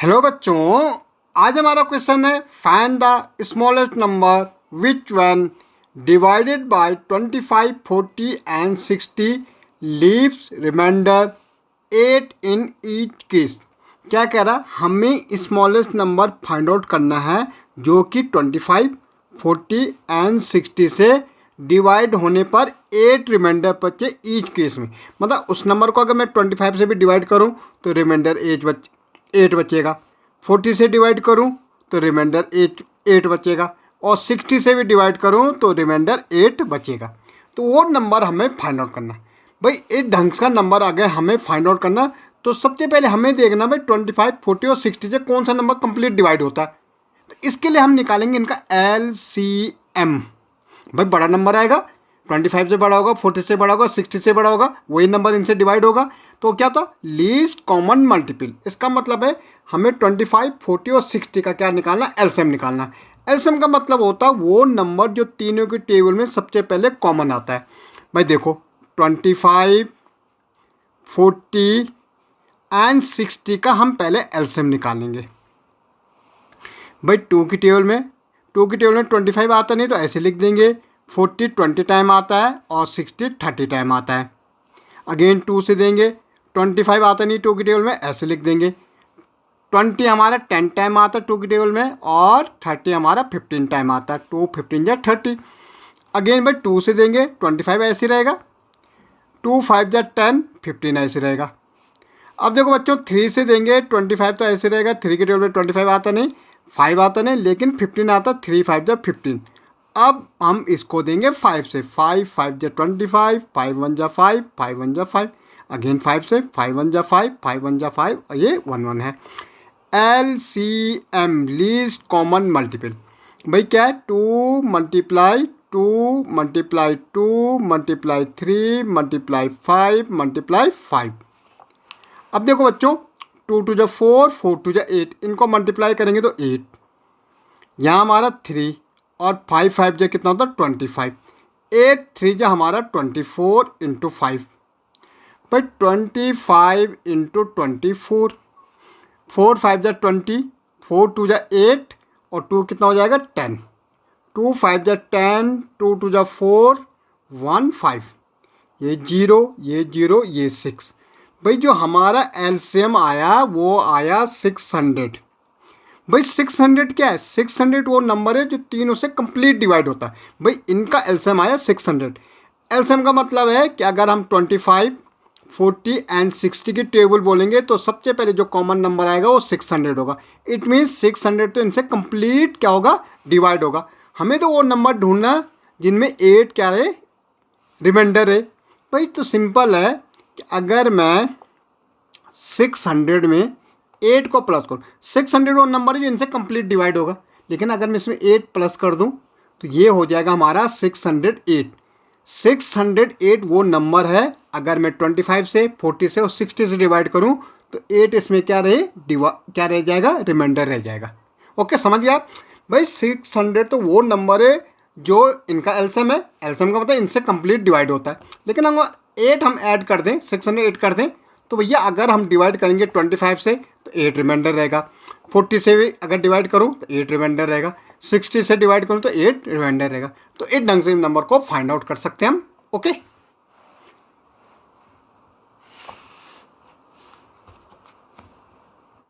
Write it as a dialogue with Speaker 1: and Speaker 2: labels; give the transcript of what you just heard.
Speaker 1: Hello बच्चों, आज हमारा क्वेश्चन है find the smallest number which one divided by 25, 40 and 60 leaves reminder 8 in each case. क्या कह रहा, हमें स्मॉलेस्ट नंबर फाइंड आउट करना है जो कि 25, 40 एंड 60 से डिवाइड होने पर 8 रिमाइंडर बचे ईच केस में। मतलब उस नंबर को अगर मैं 25 से भी डिवाइड करूं तो रिमाइंडर 8 बचेगा, 40 से डिवाइड करूं तो रिमाइंडर 8 बचेगा, और 60 से भी डिवाइड करूं तो रिमाइंडर 8 बचेगा। तो वो नंबर हमें फाइंड आउट करना। भाई एक ढंग का नंबर आ गया हमें फाइंड आउट करना, तो सबसे पहले हमें देखना भाई 25, 40 और 60 से कौन सा नंबर कंप्लीट डिवाइड होता है। तो इसके लिए हम निकालेंगे इनका LCM। भाई बड़ा नंबर आएगा, 25 से बड़ा होगा, 40 से बड़ा होगा, 60 से बड़ा होगा, वही नंबर इनसे डिवाइड होगा। तो क्या था, लीस्ट कॉमन मल्टीपल। इसका मतलब है हमें 25, 40 और 60 का क्या निकालना, एलसीएम निकालना। एलसीएम का मतलब होता है वो नंबर जो तीनों के टेबल में सबसे पहले कॉमन आता है। भाई देखो 25, 40 एंड 60 का हम पहले एलसीएम निकालेंगे। भाई 2 की टेबल में 25 आता नहीं तो ऐसे लिख देंगे, 40 20 टाइम आता है और 60 30 टाइम आता है। अगेन 2 से देंगे, 25 आता नहीं 2 की टेबल में, ऐसे लिख देंगे। 20 हमारा 10 टाइम आता है 2 की टेबल में, और 30 हमारा 15 टाइम आता है। 2 15 या 30। अगेन भाई 2 से देंगे, 25 ऐसे रहेगा, 2 5 या 10, 15 ऐसे रहेगा। अब देखो बच्चों 3 से देंगे, 25 तो ऐसे रहेगा, 3 की टेबल में 25 आता नहीं, 5 आता नहीं, लेकिन 15 आता, 3 5 या 15। अब हम इसको देंगे 5 से, 5 5 जा 25, 5 1 जा 5, 5 1 जा 5। अगेन 5 से, 5 1 जा 5, 5 1 जा 5, और ये 1 1 है। LCM least common multiple. भाई क्या है, 2 multiply 2 multiply 2 multiply 3 multiply 5 multiply 5। अब देखो बच्चों 2 2 जा 4, 4 2 जा 8, इनको मल्टीप्लाई करेंगे तो 8, यहाँ हमारा 3, और 5 5 जा कितना होता है 25, 8 3 जा हमारा 24 इंटू 5। भाई 25 इंटू 24, 4 5 जा 20, 4 2 जा 8, और 2 कितना हो जाएगा 10, 2 5 जा 10, 2 2 जा 4, 1 5, ये 0 ये 0 ये 6। भाई जो हमारा एलसीएम आया वो आया 600। भाई 600 क्या है, 600 वो नंबर है जो तीनों से कंप्लीट डिवाइड होता है। भाई इनका एलसीएम आया 600। एलसीएम का मतलब है कि अगर हम 25, 40 एंड 60 की टेबल बोलेंगे तो सबसे पहले जो कॉमन नंबर आएगा वो 600 होगा। इट मीन्स 600 तो इनसे कंप्लीट क्या होगा, डिवाइड होगा। हमें तो वो नंबर ढूंढना जिनमें 8 क्या है, रिमाइंडर है। भाई तो सिंपल है कि अगर मैं 600 में 8 को प्लस करूँ, 600 वो नंबर है जो इनसे कंप्लीट डिवाइड होगा, लेकिन अगर मैं इसमें 8 प्लस कर दूं तो ये हो जाएगा हमारा 608। 608 वो नंबर है अगर मैं 25 से, 40 से और 60 से डिवाइड करूं तो 8 इसमें क्या रह जाएगा, रिमाइंडर रह जाएगा। ओके, समझ गया भाई। 600 तो वो नंबर है जो इनका एलसीएम है। एलसीएम का मतलब इनसे कंप्लीट डिवाइड होता है। लेकिन हम 8 हम ऐड कर दें, 608 कर दें, तो भैया अगर हम डिवाइड करेंगे 25 से तो 8 रिमाइंडर रहेगा, 40 से भी अगर डिवाइड करूं तो 8 रिमाइंडर रहेगा, 60 से डिवाइड करूं तो 8 रिमाइंडर रहेगा। तो इस ढंग से नंबर को फाइंड आउट कर सकते हैं हम। ओके।